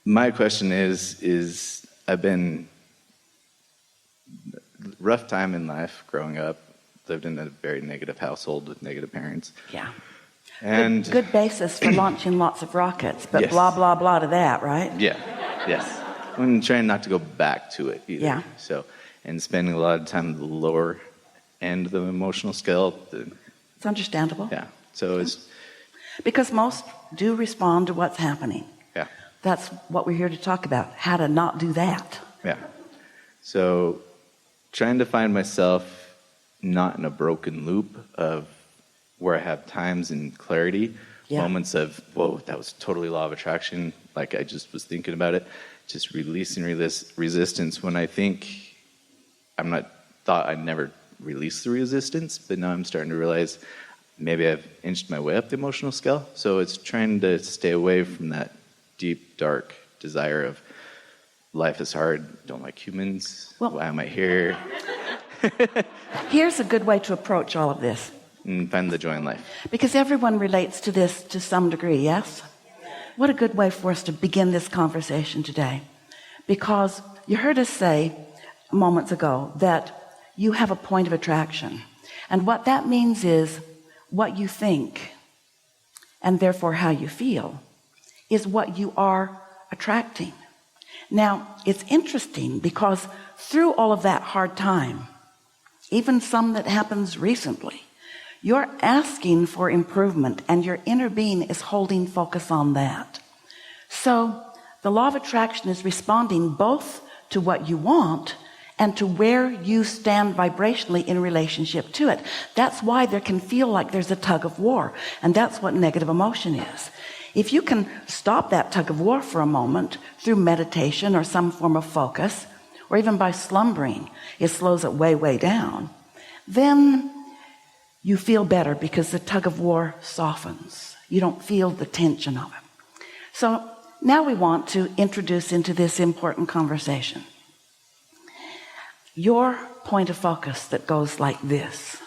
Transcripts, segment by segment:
My question is I've been rough time in life growing up, lived in a very negative household with negative parents. Yeah. And good basis for launching lots of rockets, but yes. blah, blah, blah to that, right? Yeah, yes. I'm trying not to go back to it either. Yeah. So, and spending a lot of time at the lower end of the emotional scale. It's understandable. Yeah. So it's... Because most do respond to what's happening. Yeah. That's what we're here to talk about, how to not do that. Yeah. So trying to find myself not in a broken loop of where I have times and clarity, moments of, whoa, that was totally law of attraction, like I just was thinking about it, just releasing resistance when I think thought I'd never release the resistance, but now I'm starting to realize maybe I've inched my way up the emotional scale. So it's trying to stay away from that deep, dark desire of life is hard, don't like humans, why am I here? Here's a good way to approach all of this. And find the joy in life. Because everyone relates to this to some degree, yes? What a good way for us to begin this conversation today. Because you heard us say moments ago that you have a point of attraction. And what that means is what you think, and therefore how you feel, is what you are attracting. Now, it's interesting because through all of that hard time, even some that happens recently, you're asking for improvement, and your inner being is holding focus on that. So the law of attraction is responding both to what you want and to where you stand vibrationally in relationship to it. That's why there can feel like there's a tug of war, and that's what negative emotion is. If you can stop that tug of war for a moment through meditation or some form of focus, or even by slumbering, it slows it way, way down, then you feel better because the tug of war softens. You don't feel the tension of it. So now we want to introduce into this important conversation your point of focus that goes like this.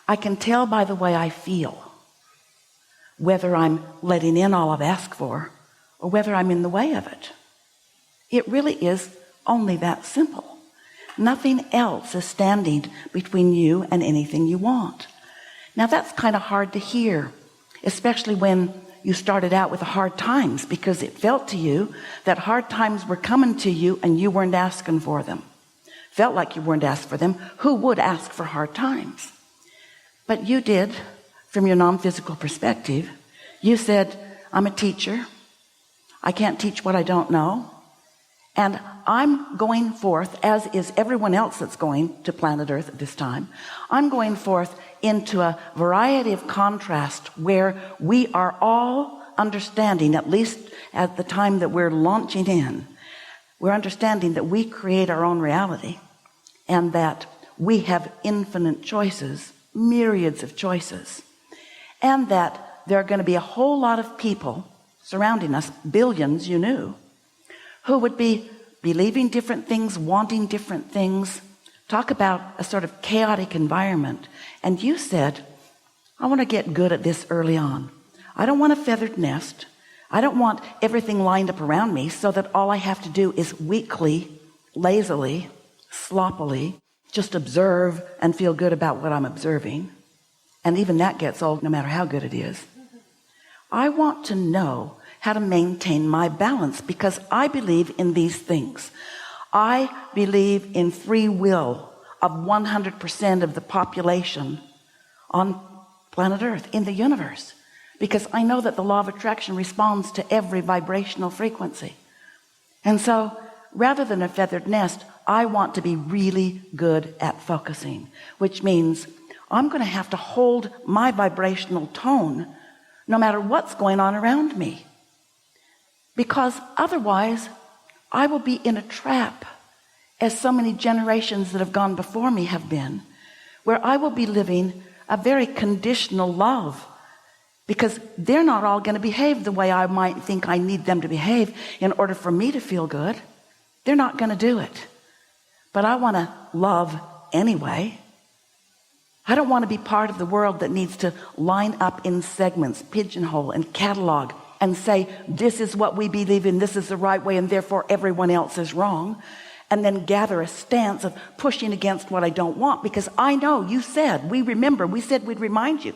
I can tell by the way I feel whether I'm letting in all I've asked for or whether I'm in the way of it. It really is only that simple. Nothing else is standing between you and anything you want. Now that's kind of hard to hear, especially when you started out with the hard times, because it felt to you that hard times were coming to you and you weren't asking for them. Felt like you weren't asked for them. Who would ask for hard times? But you did, from your non-physical perspective. You said, I'm a teacher. I can't teach what I don't know. And I'm going forth, as is everyone else that's going to planet Earth at this time, I'm going forth into a variety of contrast where we are all understanding, at least at the time that we're launching in, we're understanding that we create our own reality and that we have infinite choices, myriads of choices, and that there are going to be a whole lot of people surrounding us, billions you knew, who would be believing different things, wanting different things. Talk about a sort of chaotic environment. And you said, I want to get good at this early on. I don't want a feathered nest. I don't want everything lined up around me so that all I have to do is weakly, lazily, sloppily, just observe and feel good about what I'm observing. And even that gets old no matter how good it is. I want to know how to maintain my balance because I believe in these things. I believe in free will of 100% of the population on planet Earth, in the universe, because I know that the law of attraction responds to every vibrational frequency. And so rather than a feathered nest, I want to be really good at focusing, which means I'm going to have to hold my vibrational tone no matter what's going on around me. Because otherwise, I will be in a trap, as so many generations that have gone before me have been, where I will be living a very conditional love, because they're not all going to behave the way I might think I need them to behave in order for me to feel good. They're not going to do it. But I want to love anyway. I don't want to be part of the world that needs to line up in segments, pigeonhole and catalog and say, this is what we believe in, this is the right way, and therefore everyone else is wrong, and then gather a stance of pushing against what I don't want. Because I know you said, we said we'd remind you,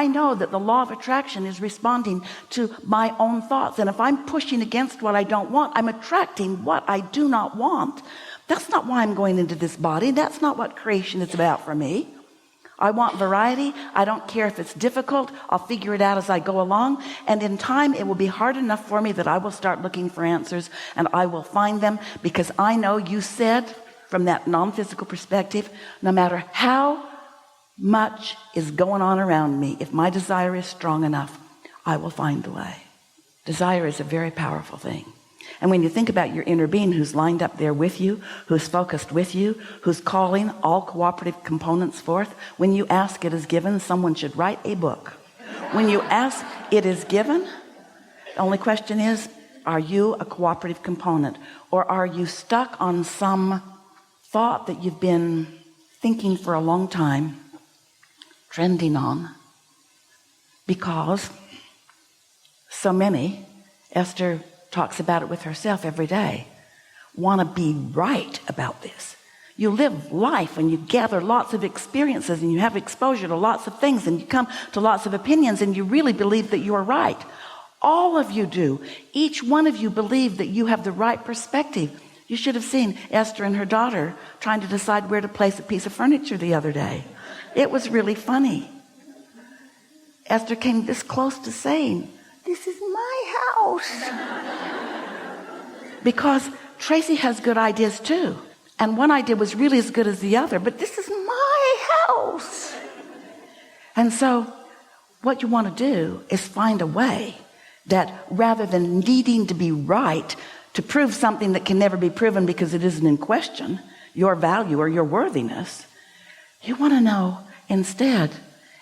I know that the law of attraction is responding to my own thoughts, and if I'm pushing against what I don't want, I'm attracting what I do not want. That's not why I'm going into this body. That's not what creation is about for me. I want variety. I don't care if it's difficult. I'll figure it out as I go along. And in time, it will be hard enough for me that I will start looking for answers, and I will find them, because I know you said from that non-physical perspective, no matter how much is going on around me, if my desire is strong enough, I will find the way. Desire is a very powerful thing. And when you think about your inner being who's lined up there with you, who's focused with you, who's calling all cooperative components forth, when you ask, it is given. Someone should write a book. When you ask, it is given. The only question is, are you a cooperative component, or are you stuck on some thought that you've been thinking for a long time, trending on, because so many, Esther talks about it with herself every day, want to be right about this. You live life and you gather lots of experiences and you have exposure to lots of things and you come to lots of opinions and you really believe that you are right. All of you do. Each one of you believe that you have the right perspective. You should have seen Esther and her daughter trying to decide where to place a piece of furniture the other day. It was really funny. Esther came this close to saying, "This is my house." Because Tracy has good ideas too. And one idea was really as good as the other, but this is my house. And so what you want to do is find a way that, rather than needing to be right to prove something that can never be proven because it isn't in question, your value or your worthiness, you want to know instead,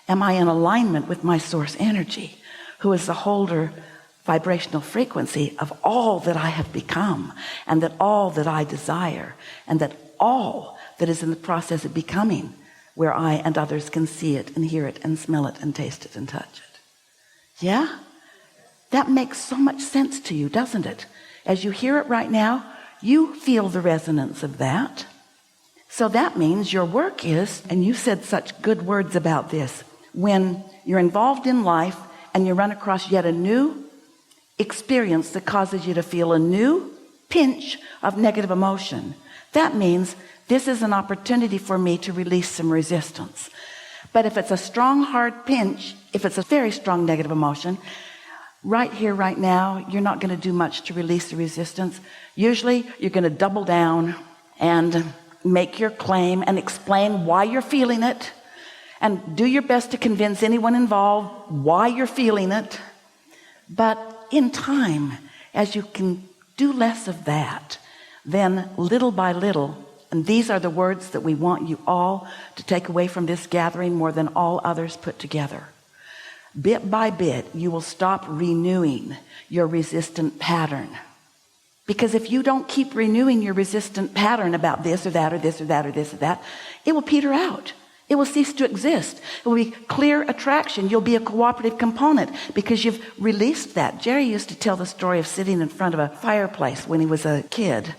am I in alignment with my source energy, who is the holder vibrational frequency of all that I have become, and that all that I desire, and that all that is in the process of becoming, where I and others can see it and hear it and smell it and taste it and touch it. Yeah? That makes so much sense to you, doesn't it? As you hear it right now, you feel the resonance of that. So that means your work is, and you said such good words about this, when you're involved in life and you run across yet a new experience that causes you to feel a new pinch of negative emotion, that means this is an opportunity for me to release some resistance. But if it's a strong, hard pinch, if it's a very strong negative emotion, right here, right now, you're not going to do much to release the resistance. Usually you're going to double down and make your claim and explain why you're feeling it, and do your best to convince anyone involved why you're feeling it. But in time, as you can do less of that, then little by little, and these are the words that we want you all to take away from this gathering more than all others put together. Bit by bit, you will stop renewing your resistant pattern. Because if you don't keep renewing your resistant pattern about this or that or this or that or this or that, it will peter out. It will cease to exist. It will be clear attraction. You'll be a cooperative component because you've released that. Jerry used to tell the story of sitting in front of a fireplace when he was a kid.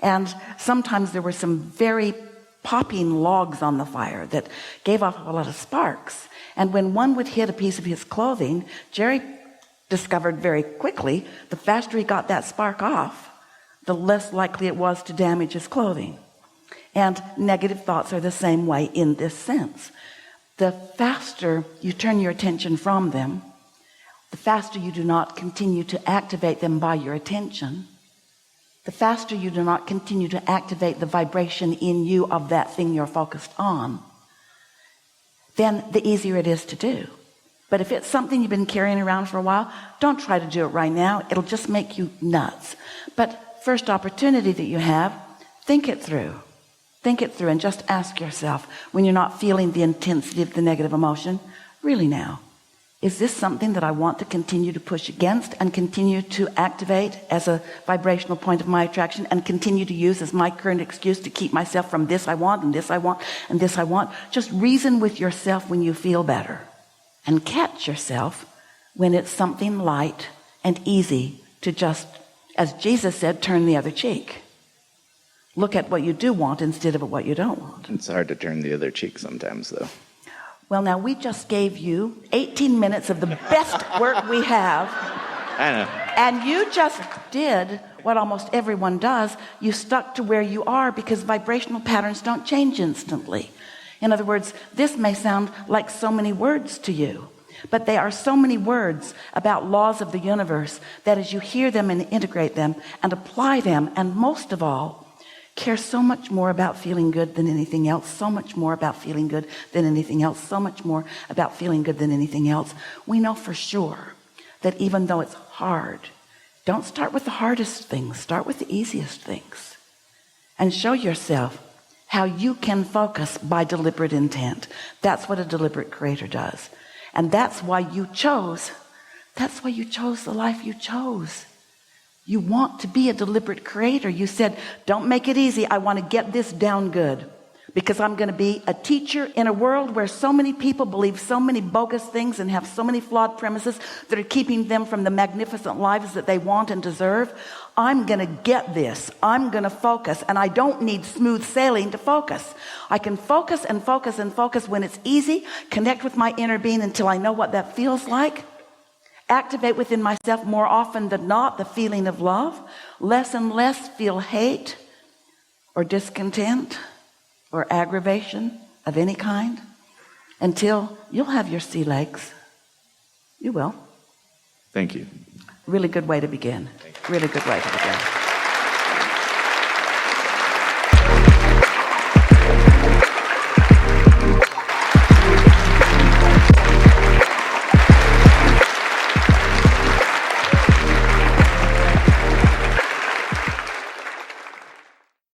And sometimes there were some very popping logs on the fire that gave off a lot of sparks. And when one would hit a piece of his clothing, Jerry discovered very quickly, the faster he got that spark off, the less likely it was to damage his clothing. And negative thoughts are the same way in this sense. The faster you turn your attention from them, the faster you do not continue to activate them by your attention, the faster you do not continue to activate the vibration in you of that thing you're focused on, then the easier it is to do. But if it's something you've been carrying around for a while, don't try to do it right now. It'll just make you nuts. But first opportunity that you have, think it through. Think it through and just ask yourself, when you're not feeling the intensity of the negative emotion, really now, is this something that I want to continue to push against and continue to activate as a vibrational point of my attraction and continue to use as my current excuse to keep myself from this I want and this I want and this I want? Just reason with yourself when you feel better, and catch yourself when it's something light and easy to just, as Jesus said, turn the other cheek. Look at what you do want instead of what you don't want. It's hard to turn the other cheek sometimes, though. Well, now we just gave you 18 minutes of the best work we have. I know. And you just did what almost everyone does. You stuck to where you are because vibrational patterns don't change instantly. In other words, this may sound like so many words to you, but they are so many words about laws of the universe that as you hear them and integrate them and apply them, and most of all, care so much more about feeling good than anything else, so much more about feeling good than anything else, so much more about feeling good than anything else, we know for sure that even though it's hard, don't start with the hardest things, start with the easiest things, and show yourself how you can focus by deliberate intent. That's what a deliberate creator does. And that's why you chose the life you chose. You want to be a deliberate creator. You said, don't make it easy. I want to get this down good because I'm going to be a teacher in a world where so many people believe so many bogus things and have so many flawed premises that are keeping them from the magnificent lives that they want and deserve. I'm going to get this. I'm going to focus, and I don't need smooth sailing to focus. I can focus and focus and focus when it's easy, connect with my inner being until I know what that feels like. Activate within myself more often than not the feeling of love, less and less feel hate or discontent or aggravation of any kind until you'll have your sea legs. You will. Thank you. Really good way to begin. Really good way to begin.